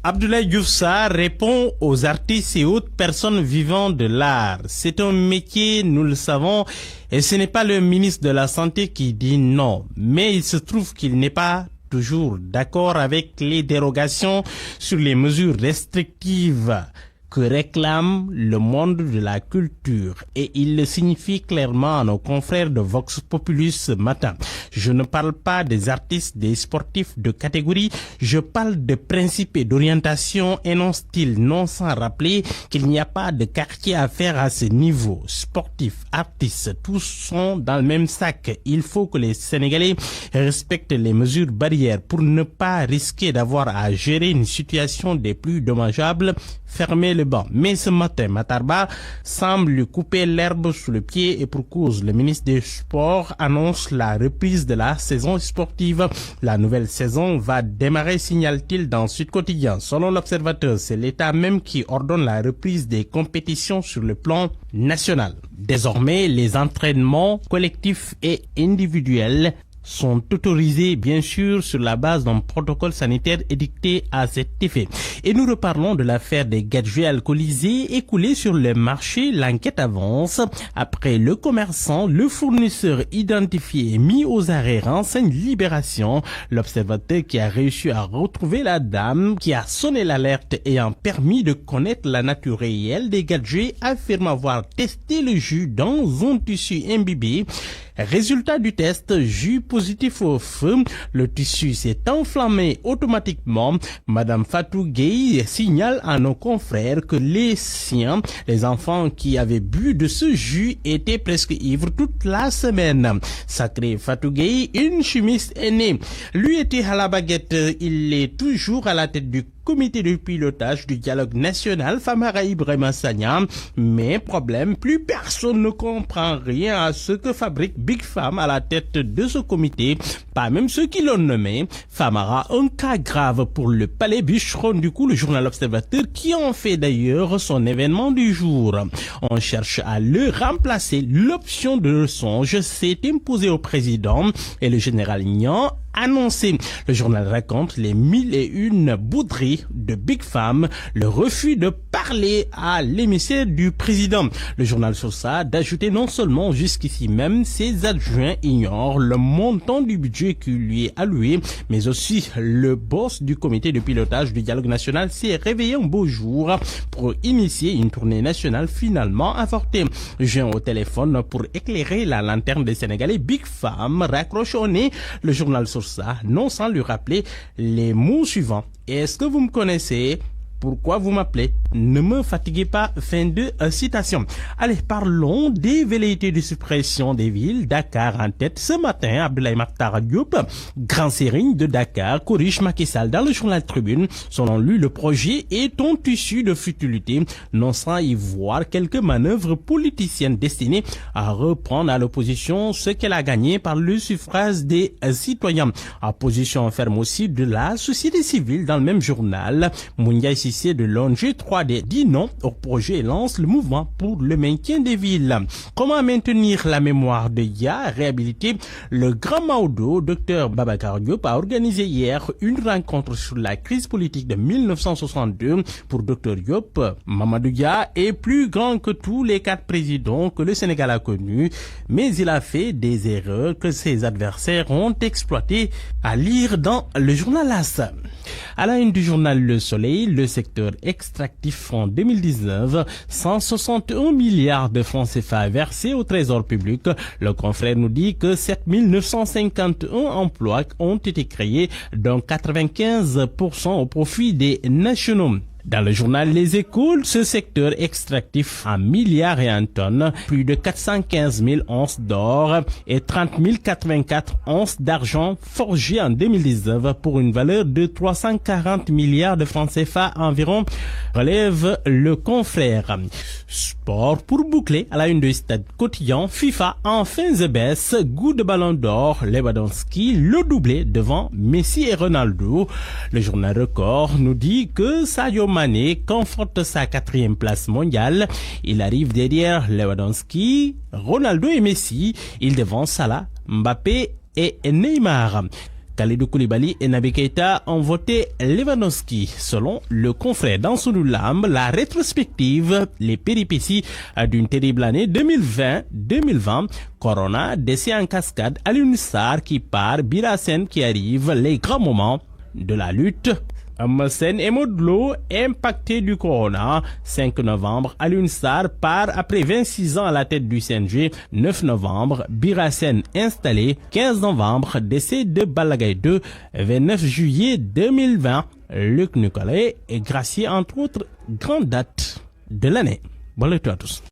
Abdoulaye Diouf Sarr répond aux artistes et autres personnes vivant de l'art. C'est un métier, nous le savons, et ce n'est pas le ministre de la Santé qui dit non. Mais il se trouve qu'il n'est pas toujours d'accord avec les dérogations sur les mesures restrictives que réclame le monde de la culture. Et il le signifie clairement à nos confrères de Vox Populi ce matin. Je ne parle pas des artistes, des sportifs de catégorie, je parle de principes et d'orientation, énonce-t-il, non sans rappeler qu'il n'y a pas de quartier à faire à ce niveau. Sportifs, artistes, tous sont dans le même sac. Il faut que les Sénégalais respectent les mesures barrières pour ne pas risquer d'avoir à gérer une situation des plus dommageables. Fermer le banc. Mais ce matin, Matarba semble lui couper l'herbe sous le pied et pour cause. Le ministre des Sports annonce la reprise de la saison sportive. La nouvelle saison va démarrer, signale-t-il dans Sud Quotidien. Selon l'Observateur, c'est l'État même qui ordonne la reprise des compétitions sur le plan national. Désormais, les entraînements collectifs et individuels sont autorisés, bien sûr, sur la base d'un protocole sanitaire édicté à cet effet. Et nous reparlons de l'affaire des gadgets alcoolisés écoulés sur le marché. L'enquête avance. Après le commerçant, le fournisseur identifié et mis aux arrêts renseigne Libération. L'Observateur qui a réussi à retrouver la dame qui a sonné l'alerte ayant permis de connaître la nature réelle des gadgets affirme avoir testé le jus dans un tissu imbibé. Résultat du test, jus positif au feu. Le tissu s'est enflammé automatiquement. Madame Fatou Gueye signale à nos confrères que les siens, les enfants qui avaient bu de ce jus, étaient presque ivres toute la semaine. Sacré Fatou Gueye, une chimiste est née. Lui était à la baguette, il est toujours à la tête du comité de pilotage du dialogue national Famara Ibrahima Sagna. Mais problème, plus personne ne comprend rien à ce que fabrique Big Fam à la tête de ce comité, pas même ceux qui l'ont nommé. Famara, un cas grave pour le palais bûcheron, du coup le journal Observateur qui en fait d'ailleurs son événement du jour. On cherche à le remplacer. L'option de songe s'est imposée au président et le général Nian annoncé. Le journal raconte les 1001 bouderies de Big Fam, le refus de parler à l'émissaire du président. Le journal Sosa d'ajouter non seulement jusqu'ici même ses adjoints ignorent le montant du budget qui lui est alloué, mais aussi le boss du comité de pilotage du dialogue national s'est réveillé un beau jour pour initier une tournée nationale finalement avortée. J'ai au téléphone pour éclairer la lanterne des Sénégalais. Big Fam raccroche au nez le journal Sosa, non sans lui rappeler les mots suivants. Est-ce que vous me connaissez? Pourquoi vous m'appelez? Ne me fatiguez pas. Fin de citation. Allez, parlons des velléités de suppression des villes. Dakar en tête ce matin. Abdoulaye Makhtar Diop, grand sérigne de Dakar, corrige Macky Sall dans le journal Tribune. Selon lui, le projet est un tissu de futilité, non sans y voir quelques manœuvres politiciennes destinées à reprendre à l'opposition ce qu'elle a gagné par le suffrage des citoyens. Opposition ferme aussi de la société civile dans le même journal. Moundiaï de l'ONG 3D dit non au projet et lance le mouvement pour le maintien des villes. Comment maintenir la mémoire de Ya, réhabiliter le grand Maodo? Dr Babacar Diop a organisé hier une rencontre sur la crise politique de 1962. Pour Dr Diop, Mamadou Ya est plus grand que tous les 4 présidents que le Sénégal a connus, mais il a fait des erreurs que ses adversaires ont exploitées, à lire dans le journal As. À la une du journal Le Soleil, le secteur extractif en 2019, 161 milliards de francs CFA versés au trésor public. Le confrère nous dit que 7951 emplois ont été créés, dont 95% au profit des nationaux. Dans le journal Les Échos, ce secteur extractif en milliards et en tonnes, plus de 415 000 onces d'or et 30 084 onces d'argent forgées en 2019 pour une valeur de 340 milliards de francs CFA environ, relève le confrère. Sport pour boucler à la une de Stade Quotidien, FIFA enfin the best, goût de ballon d'or, Lewandowski le doublé devant Messi et Ronaldo. Le journal Record nous dit que Sadio Mané conforte sa 4e place mondiale. Il arrive derrière Lewandowski, Ronaldo et Messi. Il devance Salah, Mbappé et Neymar. Khalidou Koulibaly et Naby Keita ont voté Lewandowski. Selon le confrère d'Ansoulou Lamb, la rétrospective, les péripéties d'une terrible année 2020, Corona, décès en cascade, Alioune Sarr qui part, Bira Sène qui arrive, les grands moments de la lutte. Sen et Modou Lo, impacté du Corona. 5 novembre, Alioune Sarr part après 26 ans à la tête du CNG. 9 novembre, Bira Sène installé. 15 novembre, décès de Balla Gaye 2. 29 juillet 2020, Luc Nicolaï est gracié entre autres grandes dates de l'année. Bonne lecture à tous.